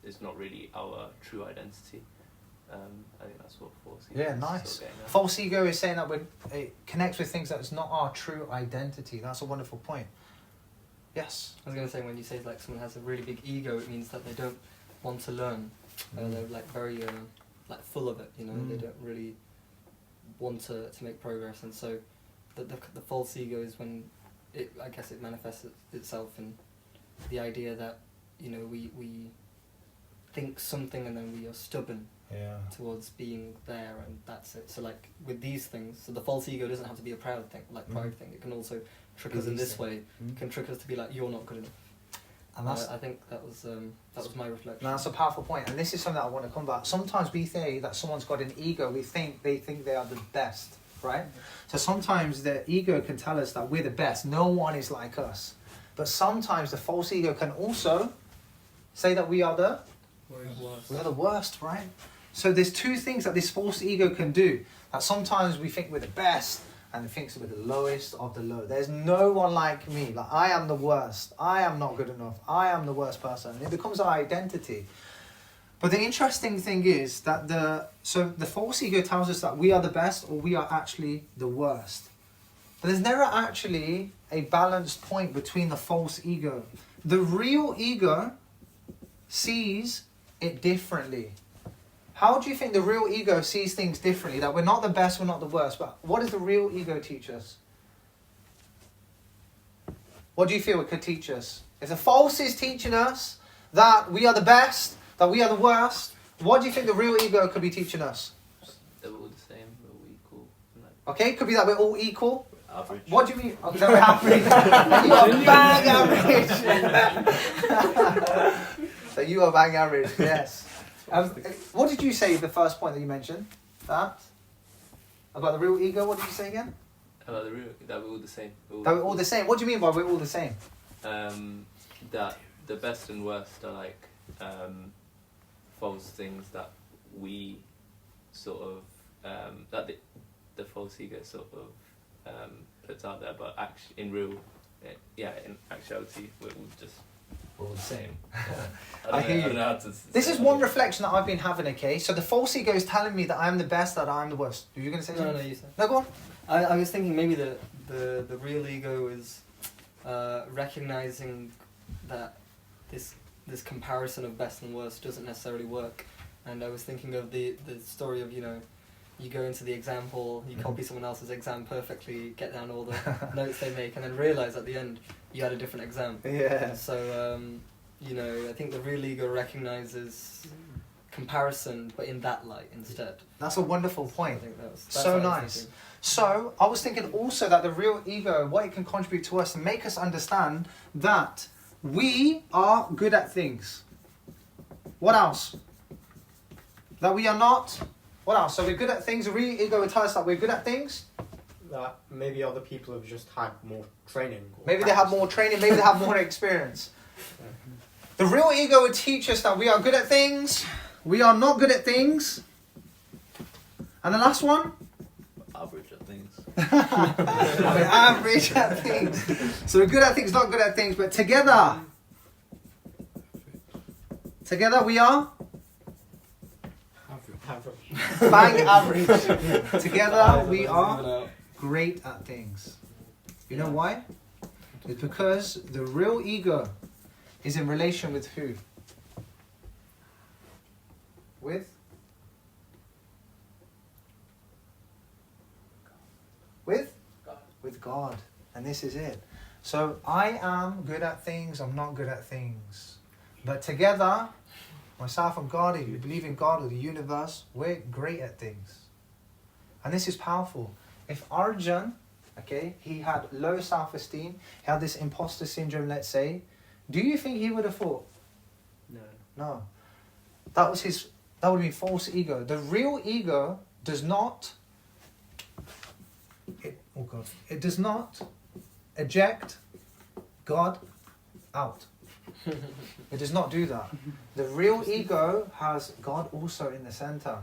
it's not really our true identity. I think that's what false ego is. Yeah, nice. Sort of False ego is saying that it connects with things that's not our true identity. That's a wonderful point. Yes? I was going to say, when you say like someone has a really big ego, it means that they don't want to learn. They're like very like full of it, you know. They don't really want to make progress, and so the false ego is when it manifests itself in the idea that, you know, we think something and then we are stubborn towards being there, and that's it. So like with these things, so the false ego doesn't have to be a proud thing, like pride thing. It can also trick us in this way. It can trick us to be like, you're not good enough. And I think that was my reflection. No, that's a powerful point, and this is something that I want to come back. Sometimes we say that someone's got an ego. They think they are the best, right? So sometimes the ego can tell us that we're the best. No one is like us. But sometimes the false ego can also say that we are the worst, right? So there's two things that this false ego can do. That sometimes we think we're the best, and it thinks we're the lowest of the low. There's no one like me. Like, I am the worst. I am not good enough. I am the worst person. And it becomes our identity. But the interesting thing is that the false ego tells us that we are the best, or we are actually the worst. But there's never actually a balanced point between the false ego. The real ego sees it differently. How do you think the real ego sees things differently? That we're not the best, we're not the worst. But what does the real ego teach us? What do you feel it could teach us? If the false is teaching us that we are the best, that we are the worst, what do you think the real ego could be teaching us? That we're all the same, we're all equal. Okay, it could be that we're all equal. Average. What do you mean? Okay, that we're average. You are bang average. So you are bang average, yes. What did you say, the first point that you mentioned? That? About the real ego, what did you say again? About that we're all the same. That we're all the same. What do you mean by we're all the same? That the best and worst are like false things that we sort of that the false ego sort of puts out there, but actually in actuality, we're all just All the same. I hear don't you. know how to This say is it. one reflection that I've been having, okay? So the false ego is telling me that I'm the best, that I'm the worst. Are you going to say No, something? no, you said. No, go on. I was thinking maybe the real ego is recognizing that this comparison of best and worst doesn't necessarily work. And I was thinking of the story of, you know, you go into the exam hall, you copy someone else's exam perfectly, get down all the notes they make, and then realise at the end you had a different exam. Yeah. So, you know, I think the real ego recognises comparison, but in that light instead. That's a wonderful I point. think that's So what I was nice. thinking. So I was thinking also that the real ego, what it can contribute to us and make us understand that we are good at things. What else? That we are not. What else? So we're good at things. The real ego will tell us that we're good at things. That maybe other people have just had more training. Or Maybe they have practice. more training. Maybe they have more experience. The real ego would teach us that we are good at things. We are not good at things. And the last one? Average at things. I mean, average at things. So we're good at things, not good at things, but together we are bang average. Together we are great at things. You know why? It's because the real ego is in relation with who? With God. with God. And this is it. So I am good at things, I'm not good at things. But together, myself and God, if you believe in God or the universe, we're great at things. And this is powerful. If Arjun, okay, he had low self-esteem, he had this imposter syndrome, let's say, do you think he would have fought? No. No. That would be false ego. The real ego does not, it does not eject God out. It does not do that. The real ego has God also in the center.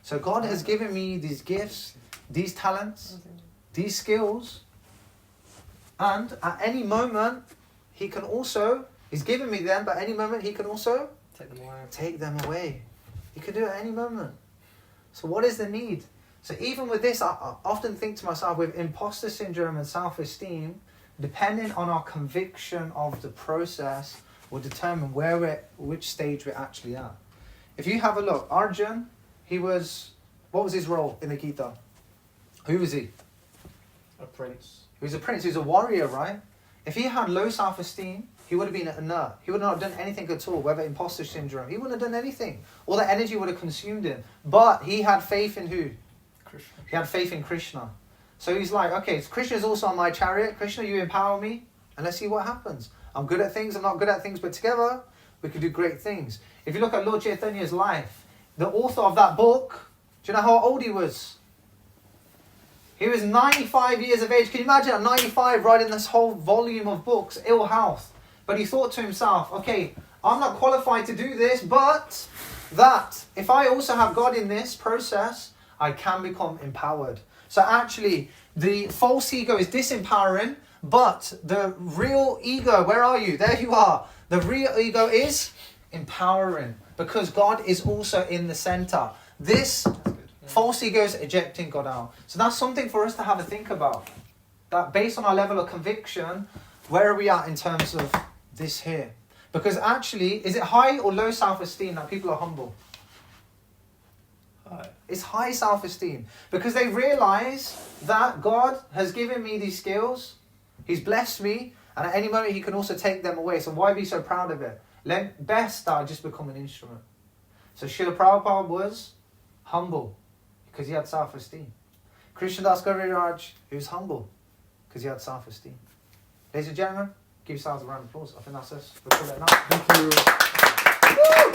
So God has given me these gifts, these talents, these skills, and at any moment he can also, he's given me them, but at any moment he can also take them away. He can do it at any moment. So what is the need? So even with this, I often think to myself, with imposter syndrome and self-esteem, depending on our conviction of the process, will determine which stage we're actually at. If you have a look, Arjun, what was his role in the Gita? Who was he? A prince. He was a prince, he was a warrior, right? If he had low self-esteem, he would have been inert. He would not have done anything at all, whether imposter syndrome. He wouldn't have done anything. All the energy would have consumed him. But he had faith in who? Krishna. He had faith in Krishna. So he's like, okay, Krishna is also on my chariot. Krishna, you empower me, and let's see what happens. I'm good at things, I'm not good at things, but together we can do great things. If you look at Lord Chaitanya's life, the author of that book, do you know how old he was? He was 95 years of age. Can you imagine at 95 writing this whole volume of books, ill health? But he thought to himself, okay, I'm not qualified to do this, but that if I also have God in this process, I can become empowered. So actually, the false ego is disempowering, but the real ego, where are you? There you are. The real ego is empowering because God is also in the center. This false ego is ejecting God out. So that's something for us to have a think about. That based on our level of conviction, where are we at in terms of this here? Because actually, is it high or low self-esteem that people are humble? Hi. It's high self-esteem because they realize that God has given me these skills, He's blessed me, and at any moment He can also take them away. So why be so proud of it? Best that I just become an instrument. So Srila Prabhupada was humble because he had self-esteem. Krishnadas Kaviraj, he was humble because he had self-esteem. Ladies and gentlemen, give yourselves a round of applause. I think that's us. We'll call it a night. Thank you.